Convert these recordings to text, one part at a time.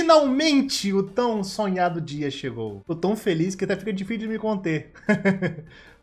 Finalmente o tão sonhado dia chegou. Tô tão feliz que até fica difícil de me conter.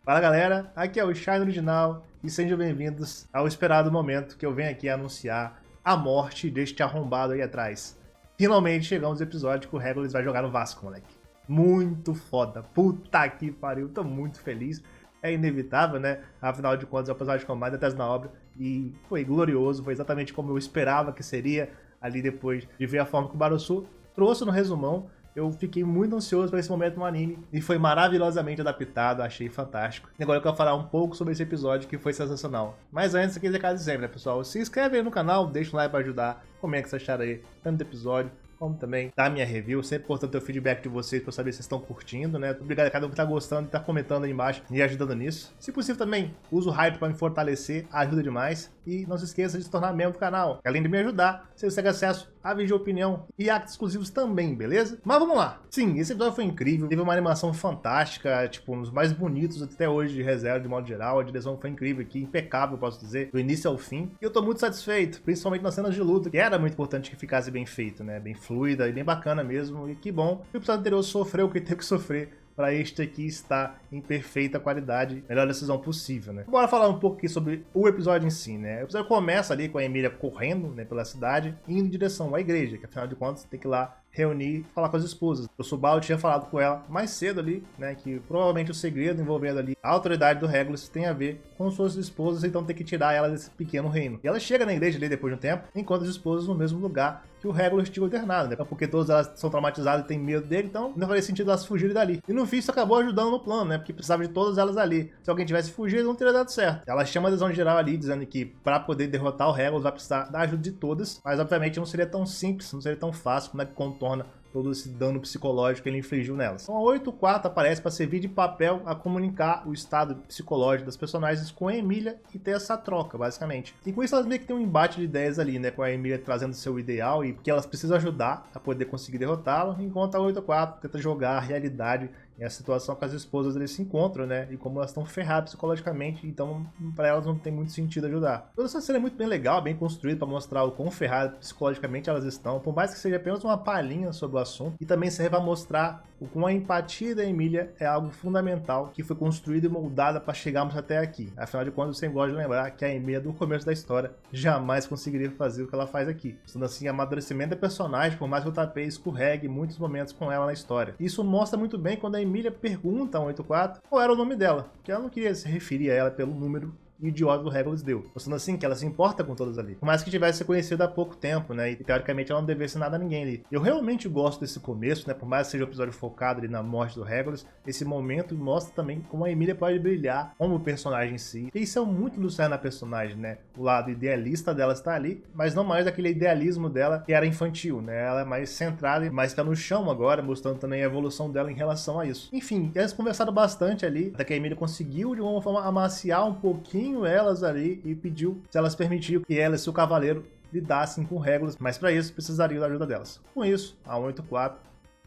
Fala galera, aqui é o Shine Original e sejam bem-vindos ao esperado momento que eu venho aqui anunciar a morte deste arrombado aí atrás. Finalmente chegamos ao episódio que o Regulus vai jogar no Vasco, moleque. Muito foda, puta que pariu, tô muito feliz. É inevitável, né? Afinal de contas é o personagem com mais detalhes na obra e foi glorioso, foi exatamente como eu esperava que seria ali depois de ver a forma que o Barossu trouxe no resumão. Eu fiquei muito ansioso para esse momento no anime e foi maravilhosamente adaptado, achei fantástico. E agora eu quero falar um pouco sobre esse episódio que foi sensacional. Mas antes, aquele recado de sempre, né, pessoal? Se inscreve aí no canal, deixa um like para ajudar, comenta o que vocês acharam aí, tanto do episódio, como também da minha review. Sempre importante ter o feedback de vocês para saber se vocês estão curtindo, né? Obrigado a cada um que tá gostando e tá comentando aí embaixo e ajudando nisso. Se possível também, usa o hype para me fortalecer, ajuda demais. E não se esqueça de se tornar membro do canal. Além de me ajudar, você consegue acesso a vídeo de opinião e actos exclusivos também, beleza? Mas vamos lá. Sim, esse episódio foi incrível, teve uma animação fantástica, tipo, um dos mais bonitos até hoje de Re:Zero, de modo geral. A direção foi incrível aqui, impecável, posso dizer, do início ao fim. E eu tô muito satisfeito, principalmente nas cenas de luta, que era muito importante que ficasse bem feito, né? Bem fluida e bem bacana mesmo. E que bom que o episódio anterior sofreu o que teve que sofrer para este aqui estar em perfeita qualidade, melhor decisão possível, né? Bora falar um pouco aqui sobre o episódio em si, né? O episódio começa ali com a Emília correndo, né, pela cidade, indo em direção à igreja, que afinal de contas tem que ir lá reunir e falar com as esposas. O Subaru tinha falado com ela mais cedo ali, né, que provavelmente o segredo envolvendo ali a autoridade do Regulus tem a ver com suas esposas, então tem que tirar ela desse pequeno reino. E ela chega na igreja ali depois de um tempo, encontra as esposas no mesmo lugar que o Regulus tinha alternado, né? Porque todas elas são traumatizadas e têm medo dele, então não faria sentido elas fugirem dali. E no fim isso acabou ajudando no plano, né? Porque precisava de todas elas ali. Se alguém tivesse fugido, não teria dado certo. Ela chama a decisão geral ali, dizendo que para poder derrotar o Regulus vai precisar da ajuda de todas, mas obviamente não seria tão simples, não seria tão fácil, como é que contorna todo esse dano psicológico que ele infligiu nelas. Então a 8-4 aparece para servir de papel a comunicar o estado psicológico das personagens com a Emília e ter essa troca, basicamente. E com isso elas meio que tem um embate de ideias ali, né? Com a Emília trazendo seu ideal e porque elas precisam ajudar a poder conseguir derrotá-lo, enquanto a 8-4 tenta jogar a realidade e a situação que as esposas eles se encontram, né? E como elas estão ferradas psicologicamente, então para elas não tem muito sentido ajudar. Toda essa cena é muito bem legal, bem construída para mostrar o quão ferradas psicologicamente elas estão, por mais que seja apenas uma palhinha sobre o assunto, e também serve para mostrar o quão a empatia da Emília é algo fundamental que foi construída e moldada para chegarmos até aqui. Afinal de contas, eu sempre gosto de lembrar que a Emília do começo da história jamais conseguiria fazer o que ela faz aqui. Sendo assim, amadurecimento da personagem, por mais que o tapete escorregue muitos momentos com ela na história. Isso mostra muito bem quando a Emília pergunta a 184 qual era o nome dela, porque ela não queria se referir a ela pelo número e o idiota do Regulus deu. Mostrando assim que ela se importa com todas ali. Por mais que tivesse se conhecido há pouco tempo, né? E teoricamente ela não devesse nada a ninguém ali. Eu realmente gosto desse começo, né? Por mais que seja um episódio focado ali na morte do Regulus, esse momento mostra também como a Emília pode brilhar como personagem em si. E isso é muito do cerne na personagem, né? O lado idealista dela está ali, mas não mais aquele idealismo dela que era infantil, né? Ela é mais centrada e mais pé no chão agora, mostrando também a evolução dela em relação a isso. Enfim, eles conversaram bastante ali, até que a Emília conseguiu de uma forma amaciar um pouquinho elas ali e pediu se elas permitiam que ela e seu cavaleiro lidassem com Regulus, mas para isso precisariam da ajuda delas. Com isso, a 184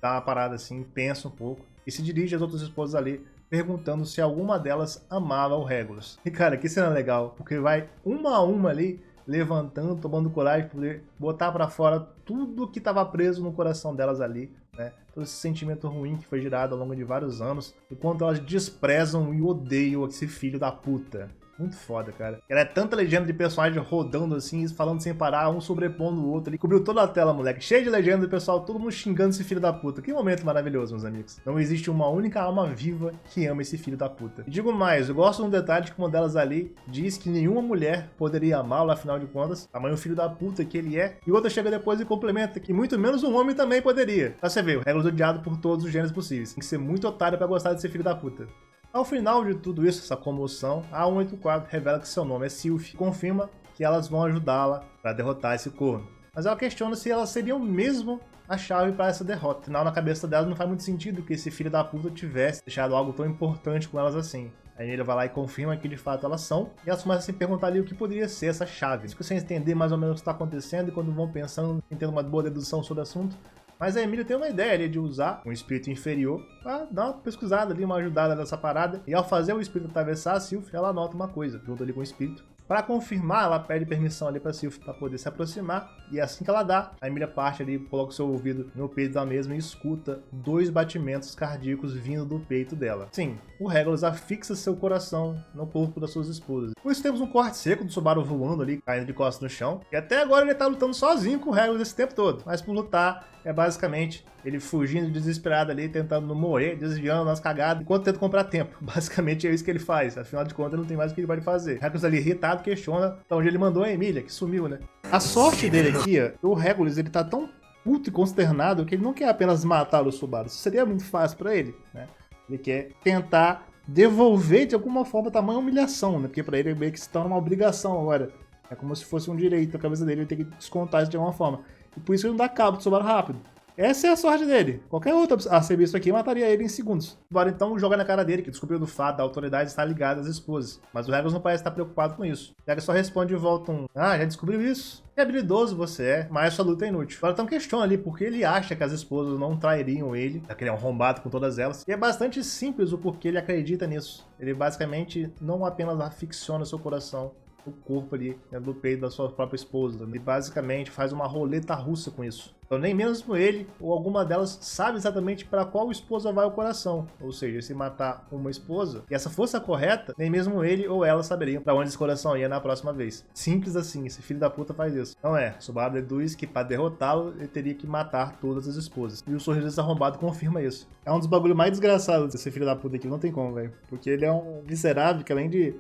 dá uma parada assim, pensa um pouco e se dirige às outras esposas ali, perguntando se alguma delas amava o Regulus. E cara, que cena legal, porque vai uma a uma ali, levantando, tomando coragem para poder botar para fora tudo que estava preso no coração delas ali, né? Todo esse sentimento ruim que foi gerado ao longo de vários anos, enquanto elas desprezam e odeiam esse filho da puta. Muito foda, cara. Ela é tanta legenda de personagens rodando assim, falando sem parar, um sobrepondo o outro. Ele cobriu toda a tela, moleque. Cheio de legenda do pessoal, todo mundo xingando esse filho da puta. Que momento maravilhoso, meus amigos. Não existe uma única alma viva que ama esse filho da puta. E digo mais, eu gosto de um detalhe de que uma delas ali diz que nenhuma mulher poderia amá-lo, afinal de contas, tamanho filho da puta que ele é. E outra chega depois e complementa que muito menos um homem também poderia. Pra você ver, o Regulus odiado por todos os gêneros possíveis. Tem que ser muito otário pra gostar desse filho da puta. Ao final de tudo isso, essa comoção, a 184 revela que seu nome é Sylph e confirma que elas vão ajudá-la para derrotar esse corno. Mas ela questiona se elas seriam mesmo a chave para essa derrota. Afinal, na cabeça delas não faz muito sentido que esse filho da puta tivesse deixado algo tão importante com elas assim. A Emília vai lá e confirma que de fato elas são, e elas começam a se perguntar ali o que poderia ser essa chave. Isso sem entender mais ou menos o que está acontecendo e quando vão pensando em ter uma boa dedução sobre o assunto. Mas a Emília tem uma ideia ali de usar um espírito inferior para dar uma pesquisada ali, uma ajudada nessa parada. E ao fazer o espírito atravessar a Sylph, ela nota uma coisa, junto ali com o espírito, Para confirmar, ela pede permissão ali para Sylphie para poder se aproximar, e assim que ela dá, a Emilia parte ali, coloca o seu ouvido no peito da mesma e escuta 2 batimentos cardíacos vindo do peito dela. Sim, o Regulus afixa seu coração no corpo das suas esposas. Por isso temos um corte seco do Subaru voando ali, caindo de costas no chão, e até agora ele tá lutando sozinho com o Regulus esse tempo todo, mas por lutar é basicamente ele fugindo desesperado ali, tentando não morrer, desviando nas cagadas, enquanto tenta comprar tempo. Basicamente é isso que ele faz, afinal de contas não tem mais o que ele pode fazer. O Regulus ali irritado questiona pra onde ele mandou a Emilia, que sumiu, né? A sorte dele aqui, ó, o Regulus, ele tá tão puto e consternado que ele não quer apenas matar o Subaru, isso seria muito fácil pra ele, né? Ele quer tentar devolver de alguma forma tamanha humilhação, né? Porque pra ele meio que se torna uma obrigação agora. É como se fosse um direito a cabeça dele, ele tem que descontar isso de alguma forma. E por isso ele não dá cabo do Subaru rápido. Essa é a sorte dele. Qualquer outro a ser visto aqui mataria ele em segundos. O Subaru então joga na cara dele que descobriu do fato da autoridade estar ligada às esposas. Mas o Regulus não parece estar preocupado com isso. O Regulus só responde de volta já descobriu isso? Que habilidoso você é, mas sua luta é inútil. Agora então questiona ali porque ele acha que as esposas não trairiam ele, já que ele é um arrombado com todas elas. E é bastante simples o porquê ele acredita nisso. Ele basicamente não apenas aficiona seu coração, o corpo ali, né, do peito da sua própria esposa. Ele basicamente faz uma roleta russa com isso. Então nem mesmo ele ou alguma delas sabe exatamente para qual esposa vai o coração. Ou seja, se matar uma esposa e essa fosse a correta, nem mesmo ele ou ela saberiam para onde esse coração ia na próxima vez. Simples assim, esse filho da puta faz isso. Então Subaru deduz que para derrotá-lo ele teria que matar todas as esposas. E o sorriso desse arrombado confirma isso. É um dos bagulhos mais desgraçados desse filho da puta aqui, não tem como, velho. Porque ele é um miserável que além de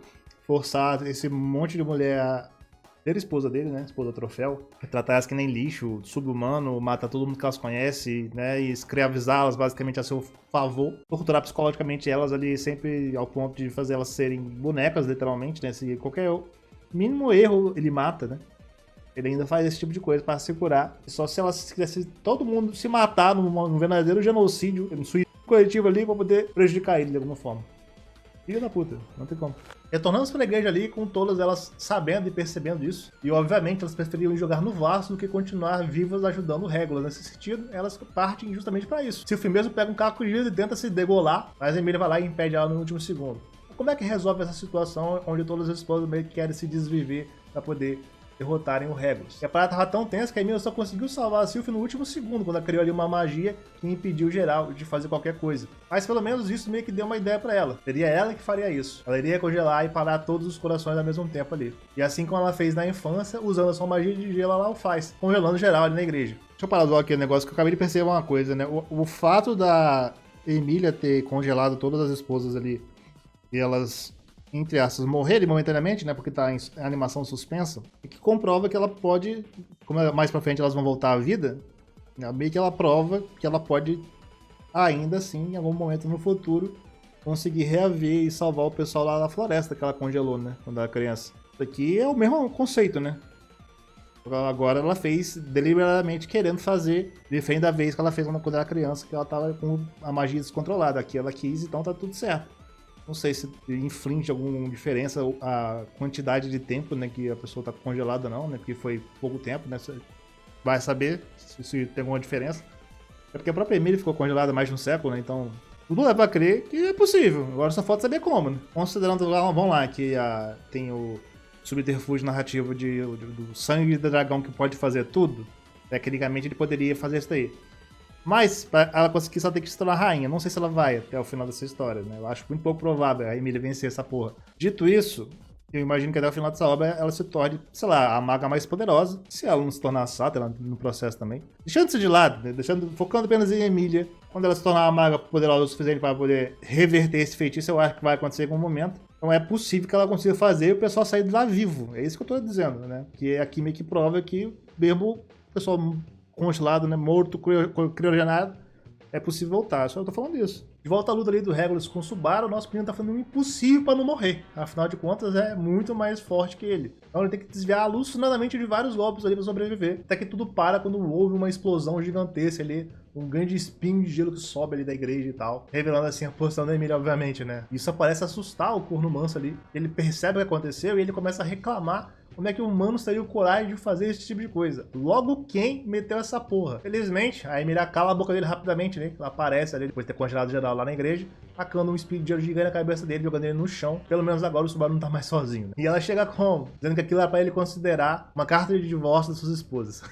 forçar esse monte de mulher a ter a esposa dele, né? Esposa troféu. Tratar elas que nem lixo, sub-humano, mata todo mundo que elas conhecem, né? E escravizá-las basicamente a seu favor. Torturar psicologicamente elas ali sempre ao ponto de fazer elas serem bonecas, literalmente, né? Se qualquer mínimo erro ele mata, né? Ele ainda faz esse tipo de coisa para se curar. E só se elas quisessem todo mundo se matar num verdadeiro genocídio, num suicídio coletivo ali, para poder prejudicar ele de alguma forma. Filho da puta, não tem como. Retornamos para a igreja ali com todas elas sabendo e percebendo isso. E obviamente elas preferiam jogar no vaso do que continuar vivas ajudando o Regulus. Nesse sentido, elas partem justamente para isso. Sylphie mesmo pega um caco de vidro e tenta se degolar, mas a Emilia vai lá e impede ela no último segundo. Como é que resolve essa situação onde todas as esposas meio que querem se desviver para poder derrotarem o Regulus? E a parada tava tão tensa que a Emilia só conseguiu salvar a Sylphie no último segundo, quando ela criou ali uma magia que impediu geral de fazer qualquer coisa. Mas pelo menos isso meio que deu uma ideia pra ela. Seria ela que faria isso. Ela iria congelar e parar todos os corações ao mesmo tempo ali. E assim como ela fez na infância, usando a sua magia de gelo, ela o faz, congelando geral ali na igreja. Deixa eu parar aqui o negócio que eu acabei de perceber uma coisa, né? O fato da Emilia ter congelado todas as esposas ali e elas, entre aspas, morrerem momentaneamente, né, porque tá em animação suspensa, e que comprova que ela pode, como mais pra frente elas vão voltar à vida, né, meio que ela prova que ela pode, ainda assim, em algum momento no futuro, conseguir reaver e salvar o pessoal lá da floresta que ela congelou, né, quando era criança. Isso aqui é o mesmo conceito, né? Agora ela fez deliberadamente querendo fazer, diferente da vez que ela fez quando era criança, que ela tava com a magia descontrolada. Aqui ela quis, então tá tudo certo. Não sei se inflige alguma diferença a quantidade de tempo, né, que a pessoa tá congelada não, né, porque foi pouco tempo, né, você vai saber se tem alguma diferença. É porque a própria Emilia ficou congelada há mais de um século, né, então tudo leva a crer que é possível. Agora só falta saber como, né. Considerando, vamos lá, que tem o subterfúgio narrativo do sangue do dragão que pode fazer tudo, tecnicamente ele poderia fazer isso daí. Mas, pra ela conseguir, só tem que se tornar rainha. Não sei se ela vai até o final dessa história, né? Eu acho muito pouco provável a Emilia vencer essa porra. Dito isso, eu imagino que até o final dessa obra ela se torne, sei lá, a maga mais poderosa. Se ela não se tornar a sátira no processo também. Deixando isso de lado, né? Focando apenas em Emilia. Quando ela se tornar a maga poderosa o suficiente para poder reverter esse feitiço, eu acho que vai acontecer em algum momento. Então é possível que ela consiga fazer e o pessoal sair de lá vivo. É isso que eu tô dizendo, né? Que aqui meio que prova que mesmo o pessoal congelado, né, morto, criogenado, é possível voltar. Só eu tô falando isso. De volta à luta ali do Regulus com o Subaru, o nosso menino tá fazendo o impossível para não morrer. Afinal de contas, é muito mais forte que ele. Então ele tem que desviar alucinadamente de vários golpes ali para sobreviver. Até que tudo para quando houve uma explosão gigantesca ali, um grande espinho de gelo que sobe ali da igreja e tal. Revelando assim a posição da Emilia, obviamente, né. Isso parece assustar o corno manso ali. Ele percebe o que aconteceu e ele começa a reclamar Como é que humanos teriam coragem de fazer esse tipo de coisa? Logo, quem meteu essa porra? Felizmente, a Emília cala a boca dele rapidamente, né? Ela aparece ali, depois de ter congelado geral lá na igreja, tacando um espírito de gelo gigante na cabeça dele, jogando ele no chão. Pelo menos agora o Subaru não tá mais sozinho, né? E ela chega como? Dizendo que aquilo era pra ele considerar uma carta de divórcio das suas esposas.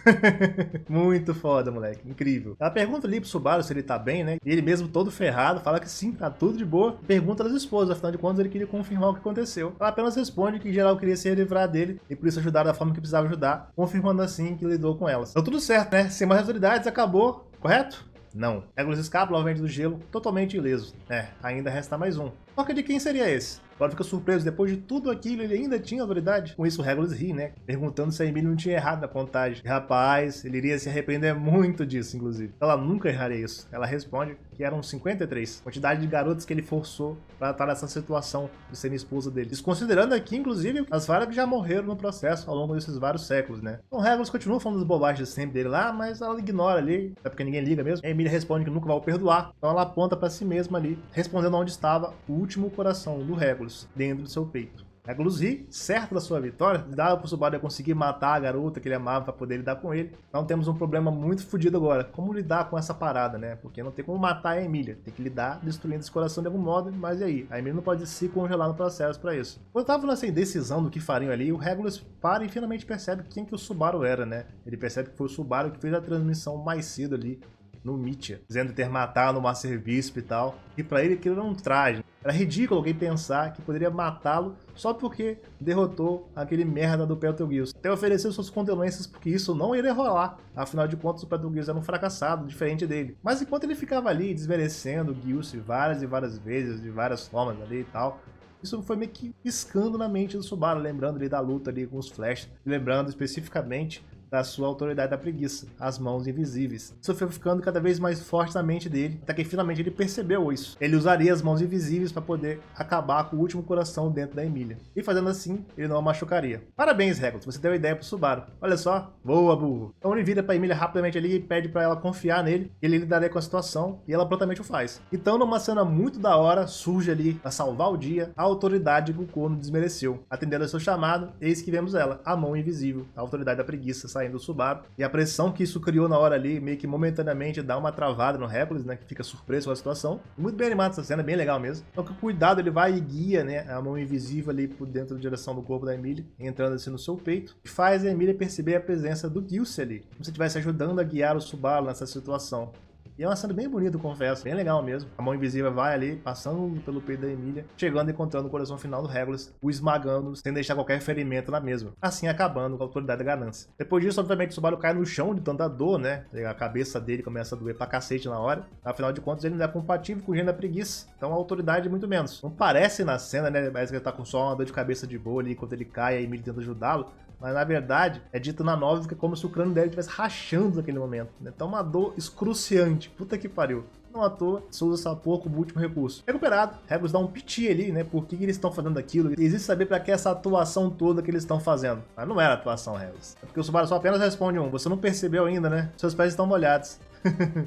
Muito foda, moleque. Incrível. Ela pergunta ali pro Subaru se ele tá bem, né? E ele mesmo todo ferrado, fala que sim, tá tudo de boa. Pergunta das esposas, afinal de contas ele queria confirmar o que aconteceu. Ela apenas responde que em geral queria se livrar dele e por isso ajudar da forma que precisava ajudar, confirmando assim que lidou com elas. Deu tudo certo, né? Sem mais autoridades, acabou, correto? Não. Regulus escapa novamente do gelo, totalmente ileso. Ainda resta mais um. Só que de quem seria esse? Agora fica surpreso, depois de tudo aquilo, ele ainda tinha autoridade? Com isso, o Regulus ri, né? Perguntando se a Emília não tinha errado na contagem. E, rapaz, ele iria se arrepender muito disso, inclusive. Ela nunca erraria isso. Ela responde que eram 53. Quantidade de garotas que ele forçou para estar nessa situação de serem esposa dele. Desconsiderando aqui, inclusive, as várias que já morreram no processo ao longo desses vários séculos, né? Então, o Regulus continua falando das bobagens sempre dele lá, mas ela ignora ali, até porque ninguém liga mesmo. A Emília responde que nunca vai o perdoar. Então, ela aponta para si mesma ali, respondendo onde estava o último coração do Regulus, dentro do seu peito. Regulus ri, certo da sua vitória, dava pro Subaru conseguir matar a garota que ele amava para poder lidar com ele. Então temos um problema muito fodido agora. Como lidar com essa parada, né? Porque não tem como matar a Emília. Tem que lidar destruindo esse coração de algum modo, mas e aí? A Emília não pode se congelar no processo para isso. Quando tava nessa indecisão do que fariam ali, o Regulus para e finalmente percebe quem que o Subaru era, né? Ele percebe que foi o Subaru que fez a transmissão mais cedo ali no Mitya, dizendo ter matado o Master Visp e tal. E pra ele aquilo era um traje. Era ridículo alguém pensar que poderia matá-lo só porque derrotou aquele merda do Betelgeuse. Até ofereceu suas condolências porque isso não iria rolar. Afinal de contas, o Betelgeuse era um fracassado, diferente dele. Mas enquanto ele ficava ali desmerecendo o Gilce várias e várias vezes, de várias formas ali e tal, isso foi meio que piscando na mente do Subaru, lembrando ali da luta ali com os Flash, lembrando especificamente da sua autoridade da preguiça, as mãos invisíveis. Isso foi ficando cada vez mais forte na mente dele, até que finalmente ele percebeu isso. Ele usaria as mãos invisíveis para poder acabar com o último coração dentro da Emília. E fazendo assim, ele não a machucaria. Parabéns, Regulus, você deu a ideia pro Subaru. Olha só, boa, burro. Então ele vira pra Emília rapidamente ali e pede para ela confiar nele, ele lidaria com a situação, e ela prontamente o faz. Então, numa cena muito da hora, surge ali, para salvar o dia, a autoridade que o corno desmereceu. Atendendo ao seu chamado, eis que vemos ela, a mão invisível, a autoridade da preguiça, saindo do Subaru, e a pressão que isso criou na hora ali, meio que momentaneamente dá uma travada no Regulus, né, que fica surpreso com a situação. Muito bem animado essa cena, bem legal mesmo. Então, com cuidado, ele vai e guia, né, a mão invisível ali por dentro da direção do corpo da Emília, entrando assim no seu peito, e faz a Emília perceber a presença do Gilce ali, como se estivesse ajudando a guiar o Subaru nessa situação. E é uma cena bem bonita, confesso, bem legal mesmo. A mão invisível vai ali, passando pelo peito da Emília, chegando e encontrando o coração final do Regulus, o esmagando, sem deixar qualquer ferimento na mesma. Assim acabando com a autoridade da ganância. Depois disso, obviamente, o Subaru cai no chão de tanta dor, né? A cabeça dele começa a doer pra cacete na hora. Afinal de contas, ele não é compatível com o gênio da preguiça. Então a autoridade, muito menos. Não parece na cena, né? Parece que ele tá com só uma dor de cabeça de boa ali, enquanto ele cai, a Emília tenta ajudá-lo. Mas na verdade, é dito na novela que é como se o crânio dele estivesse rachando naquele momento, né? Então uma dor excruciante. Puta que pariu. Não à toa, se usa essa porra como último recurso. Recuperado, Regulus dá um piti ali, né? Por que eles estão fazendo aquilo? Existe saber pra que essa atuação toda que eles estão fazendo. Mas não era atuação, Regulus. É porque o Subaru só apenas responde você não percebeu ainda, né? Seus pés estão molhados.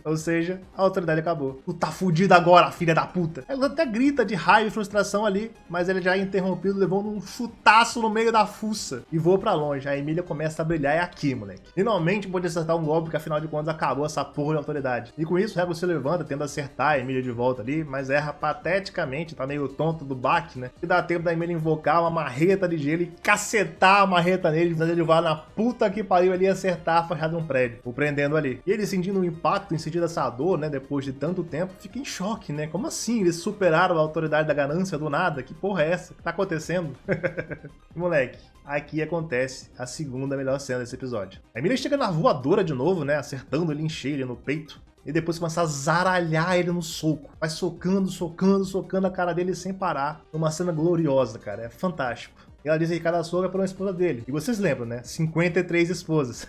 Ou seja, a autoridade acabou. Tu tá fudido agora, filha da puta. Ela até grita de raiva e frustração ali, mas ele já é interrompido, levando um chutaço no meio da fuça e voa pra longe. A Emília começa a brilhar, é aqui, moleque. Finalmente pode acertar um golpe, que afinal de contas acabou essa porra de autoridade. E com isso, o Regulus se levanta, tenta acertar a Emília de volta ali, mas erra pateticamente, tá meio tonto do baque, né? E dá tempo da Emília invocar uma marreta de gelo e cacetar a marreta nele, fazer ele voar na puta que pariu ali e acertar a fachada de um prédio, o prendendo ali. E ele sentindo um impacto em sentido dessa dor, né, depois de tanto tempo, fica em choque, né? Como assim? Eles superaram a autoridade da ganância do nada? Que porra é essa? O que tá acontecendo? Moleque, aqui acontece a segunda melhor cena desse episódio. A Emília chega na voadora de novo, né, acertando ele em cheio ali no peito. E depois começa a zaralhar ele no soco. Vai socando, socando, socando a cara dele sem parar. Uma cena gloriosa, cara. É fantástico. E ela diz que cada soco é para uma esposa dele. E vocês lembram, né? 53 esposas.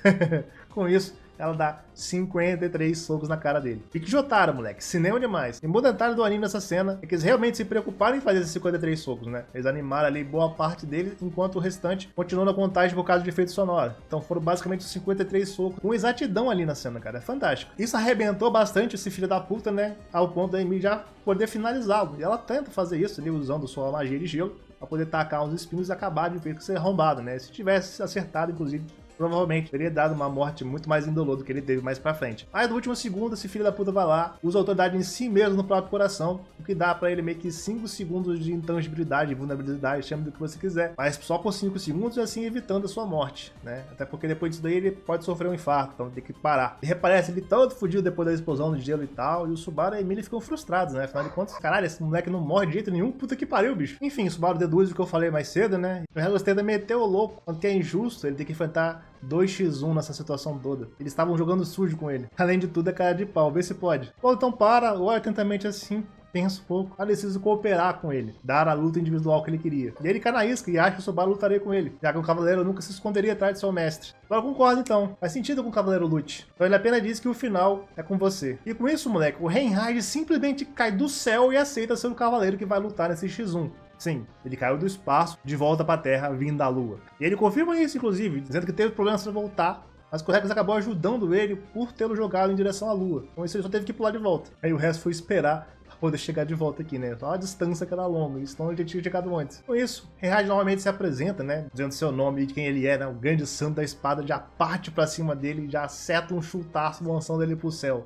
Com isso, ela dá 53 socos na cara dele. E que Jotaro, moleque, cinema demais. E um bom detalhe do anime nessa cena é que eles realmente se preocuparam em fazer esses 53 socos, né? Eles animaram ali boa parte dele, enquanto o restante continuou na contagem por causa de efeito sonoro. Então foram basicamente os 53 socos, com exatidão ali na cena, cara. É fantástico. Isso arrebentou bastante esse filho da puta, né? Ao ponto da Amy já poder finalizá-lo. E ela tenta fazer isso ali, usando sua magia de gelo, pra poder tacar uns espinhos e acabar de ver que ser arrombado, né? Se tivesse acertado, inclusive, provavelmente teria dado uma morte muito mais indolor do que ele teve mais pra frente. Mas no último segundo, esse filho da puta vai lá, usa a autoridade em si mesmo no próprio coração, o que dá pra ele meio que 5 segundos de intangibilidade, vulnerabilidade, chame do que você quiser, mas só por 5 segundos e assim evitando a sua morte, né? Até porque depois disso daí ele pode sofrer um infarto, então tem que parar. E reparece ele todo fudido depois da explosão do gelo e tal, e o Subaru e a Emily ficam frustrados, né? Afinal de contas, caralho, esse moleque não morre de jeito nenhum, puta que pariu, bicho. Enfim, o Subaru deduz o que eu falei mais cedo, né? O Regos tenta meter o louco, quando que é injusto ele ter que enfrentar 2x1 nessa situação toda. Eles estavam jogando sujo com ele. Além de tudo, é cara de pau. Vê se pode. Bom, então para, olha atentamente assim, pensa um pouco. Ah, preciso cooperar com ele, dar a luta individual que ele queria. E ele cai na isca e acha que o Subaru lutaria com ele, já que o cavaleiro nunca se esconderia atrás de seu mestre. Agora concordo então, faz sentido com o cavaleiro lute. Então ele apenas diz que o final é com você. E com isso, moleque, o Reinhard simplesmente cai do céu e aceita ser o cavaleiro que vai lutar nesse X1. Sim, ele caiu do espaço, de volta pra Terra, vindo da Lua. E ele confirma isso, inclusive, dizendo que teve problemas para voltar, mas que o Regos acabou ajudando ele por tê-lo jogado em direção à Lua. Com isso ele só teve que pular de volta. Aí o resto foi esperar pra poder chegar de volta aqui, né? Só a distância que era longa, isso não ele tinha chegado antes. Com isso, Reinhard novamente se apresenta, né? Dizendo seu nome e de quem ele é, né? O grande santo da espada já parte pra cima dele e já acerta um chutaço lançando ele pro céu.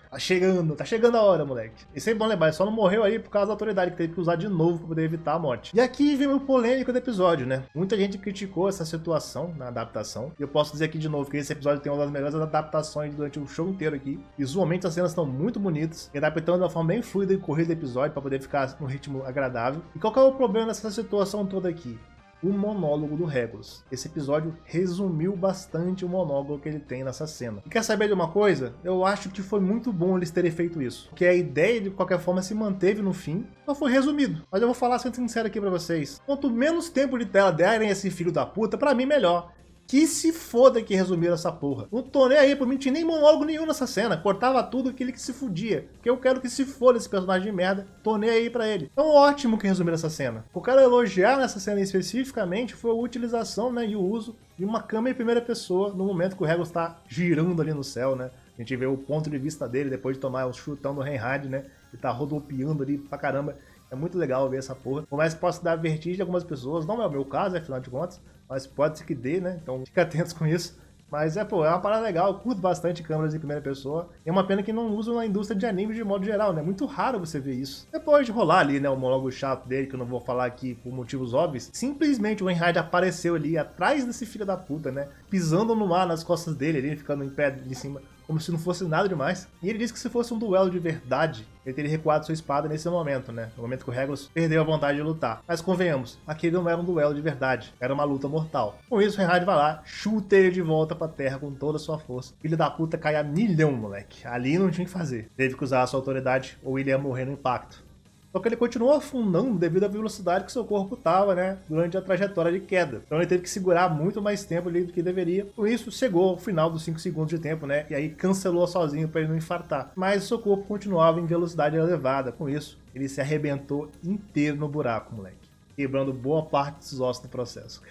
Tá chegando a hora, moleque. E sempre bom lembrar, ele só não morreu aí por causa da autoridade, que teve que usar de novo pra poder evitar a morte. E aqui vem o polêmico do episódio, né? Muita gente criticou essa situação na adaptação. E eu posso dizer aqui de novo que esse episódio tem uma das melhores adaptações durante o show inteiro aqui. Visualmente as cenas estão muito bonitas, e adaptando de uma forma bem fluida e corrida do episódio pra poder ficar num ritmo agradável. E qual que é o problema dessa situação toda aqui? O monólogo do Regulus. Esse episódio resumiu bastante o monólogo que ele tem nessa cena. E quer saber de uma coisa? Eu acho que foi muito bom eles terem feito isso. Porque a ideia, de qualquer forma, se manteve no fim, só foi resumido. Mas eu vou falar sendo sincero aqui pra vocês. Quanto menos tempo de tela derem esse filho da puta, pra mim melhor. Que se foda que resumiram essa porra. Não tô nem aí, por mim não tinha nem monólogo nenhum nessa cena. Cortava tudo aquele que se fudia. Porque eu quero que se foda esse personagem de merda. Tô nem aí pra ele. Então ótimo que resumiram essa cena. O que eu quero elogiar nessa cena especificamente foi a utilização, né, e o uso de uma câmera em primeira pessoa no momento que o Regulus tá girando ali no céu, né. A gente vê o ponto de vista dele depois de tomar o chutão do Reinhard, né. Ele tá rodopiando ali pra caramba. É muito legal ver essa porra. Por mais que possa dar vertigem a algumas pessoas, não é o meu caso, afinal de contas. Mas pode ser que dê, né? Então fica atentos com isso. Mas é uma parada legal, eu curto bastante câmeras em primeira pessoa. E é uma pena que não usam na indústria de animes de modo geral, né? É muito raro você ver isso. Depois de rolar ali, né, o monólogo chato dele, que eu não vou falar aqui por motivos óbvios, simplesmente o Reinhard apareceu ali atrás desse filho da puta, né? Pisando no mar nas costas dele, ali, ficando em pé de cima, como se não fosse nada demais. E ele disse que se fosse um duelo de verdade, ele teria recuado sua espada nesse momento, né? No momento que o Regulus perdeu a vontade de lutar. Mas convenhamos, aquele não era um duelo de verdade, era uma luta mortal. Com isso, o Reinhard vai lá, chuta ele de volta pra terra com toda a sua força. Filho da puta cai a milhão, moleque. Ali não tinha o que fazer. Teve que usar a sua autoridade ou ele ia morrer no impacto. Só que ele continuou afundando devido à velocidade que seu corpo estava, né, durante a trajetória de queda. Então ele teve que segurar muito mais tempo ali do que deveria. Com isso, chegou ao final dos 5 segundos de tempo, né, e aí cancelou sozinho para ele não infartar. Mas seu corpo continuava em velocidade elevada. Com isso, ele se arrebentou inteiro no buraco, moleque, quebrando boa parte dos ossos no processo.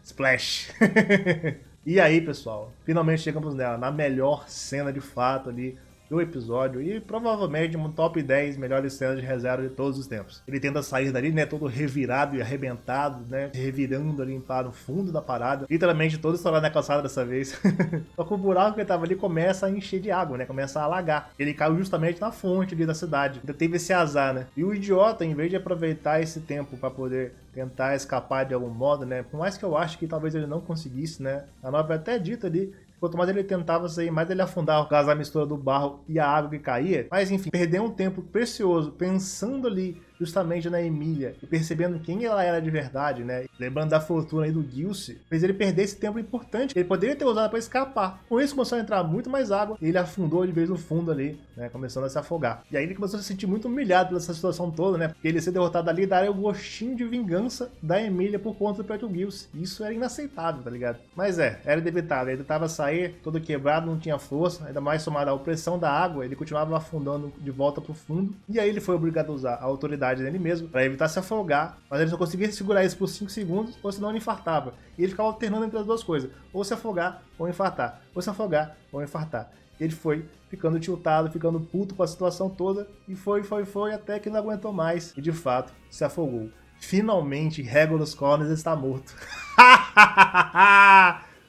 Splash! E aí, pessoal, finalmente chegamos nela, na melhor cena de fato ali do episódio e provavelmente um top 10 melhores cenas de reserva de todos os tempos. Ele tenta sair dali, né, todo revirado e arrebentado, né, revirando ali para o fundo da parada, literalmente todo estourado na calçada dessa vez. Só que o buraco que ele tava ali começa a encher de água, né, começa a alagar. Ele caiu justamente na fonte ali da cidade. Ainda teve esse azar, né. E o idiota, em vez de aproveitar esse tempo para poder tentar escapar de algum modo, né, por mais que eu acho que talvez ele não conseguisse, né, a nova é até dita ali, quanto mais ele tentava sair, mais ele afundava por causa da mistura do barro e a água que caía. Mas enfim, perdeu um tempo precioso pensando ali justamente na Emília e percebendo quem ela era de verdade, né? Lembrando da fortuna aí do Gilce, fez ele perder esse tempo importante que ele poderia ter usado para escapar. Com isso começou a entrar muito mais água e ele afundou de vez no fundo ali, né? Começando a se afogar. E aí ele começou a se sentir muito humilhado pela essa situação toda, né? Porque ele ser derrotado ali daria o gostinho de vingança da Emília por conta do próprio Gilce. Isso era inaceitável, tá ligado? Mas era inevitável. Ele tentava sair todo quebrado, não tinha força, ainda mais somado à opressão da água, ele continuava afundando de volta pro fundo. E aí ele foi obrigado a usar a autoridade dele mesmo para evitar se afogar, mas ele só conseguia segurar isso por 5 segundos, ou senão ele infartava. E ele ficava alternando entre as duas coisas, ou se afogar ou infartar, ou se afogar ou infartar. Ele foi ficando tiltado, ficando puto com a situação toda, e foi, até que não aguentou mais, e de fato se afogou. Finalmente, Regulus Corners está morto.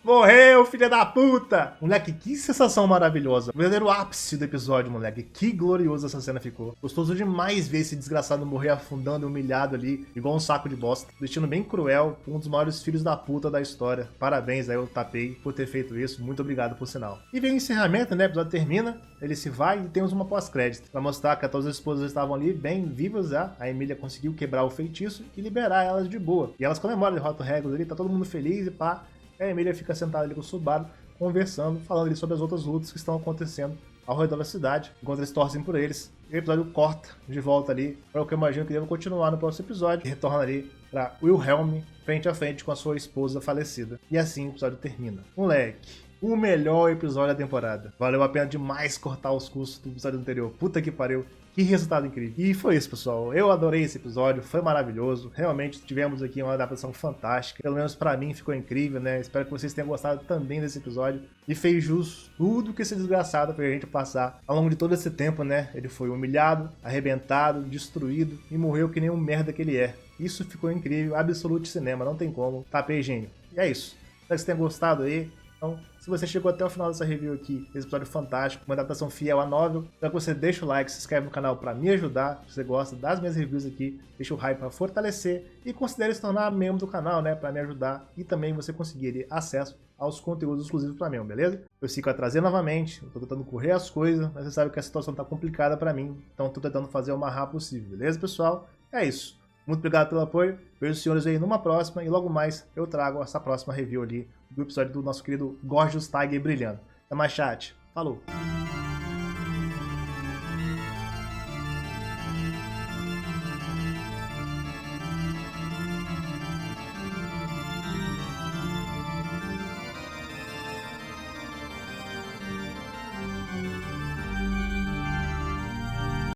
Morreu, filha da puta! Moleque, que sensação maravilhosa. O verdadeiro ápice do episódio, moleque. Que glorioso essa cena ficou. Gostoso demais ver esse desgraçado morrer afundando, humilhado ali, igual um saco de bosta. Destino bem cruel, um dos maiores filhos da puta da história. Parabéns aí, eu tapei por ter feito isso. Muito obrigado por sinal. E vem o encerramento, né? O episódio termina, ele se vai e temos uma pós-crédito. Pra mostrar que todas as esposas estavam ali bem vivas já. A Emília conseguiu quebrar o feitiço e liberar elas de boa. E elas comemoram a derrota do Regulus ali, tá todo mundo feliz e pá. A Emília fica sentada ali com o Subaru, conversando, falando ali sobre as outras lutas que estão acontecendo ao redor da cidade, enquanto eles torcem por eles. E o episódio corta de volta ali, para o que eu imagino que deve continuar no próximo episódio, e retorna ali para Wilhelm, frente a frente com a sua esposa falecida. E assim o episódio termina. Moleque, o melhor episódio da temporada. Valeu a pena demais cortar os custos do episódio anterior. Puta que pariu. Que resultado incrível. E foi isso, pessoal. Eu adorei esse episódio, foi maravilhoso. Realmente tivemos aqui uma adaptação fantástica. Pelo menos pra mim ficou incrível, né? Espero que vocês tenham gostado também desse episódio. E fez jus tudo que esse desgraçado fez a gente passar ao longo de todo esse tempo, né? Ele foi humilhado, arrebentado, destruído e morreu que nem um merda que ele é. Isso ficou incrível, absolute cinema, não tem como. Tapei, gênio. E é isso. Espero que vocês tenham gostado aí. Então, se você chegou até o final dessa review aqui, esse episódio fantástico, uma adaptação fiel à novel, espero que você deixe o like, se inscreve no canal para me ajudar, se você gosta das minhas reviews aqui, deixa o hype para fortalecer e considere se tornar membro do canal, né, para me ajudar e também você conseguir acesso aos conteúdos exclusivos para mim, beleza? Eu fico a trazer novamente, eu tô tentando correr as coisas, mas você sabe que a situação tá complicada para mim, então tô tentando fazer o mais rápido possível, beleza, pessoal? É isso. Muito obrigado pelo apoio, vejo os senhores aí numa próxima e logo mais eu trago essa próxima review ali do episódio do nosso querido Gorgeous Tiger brilhando. Até mais, chat. Falou!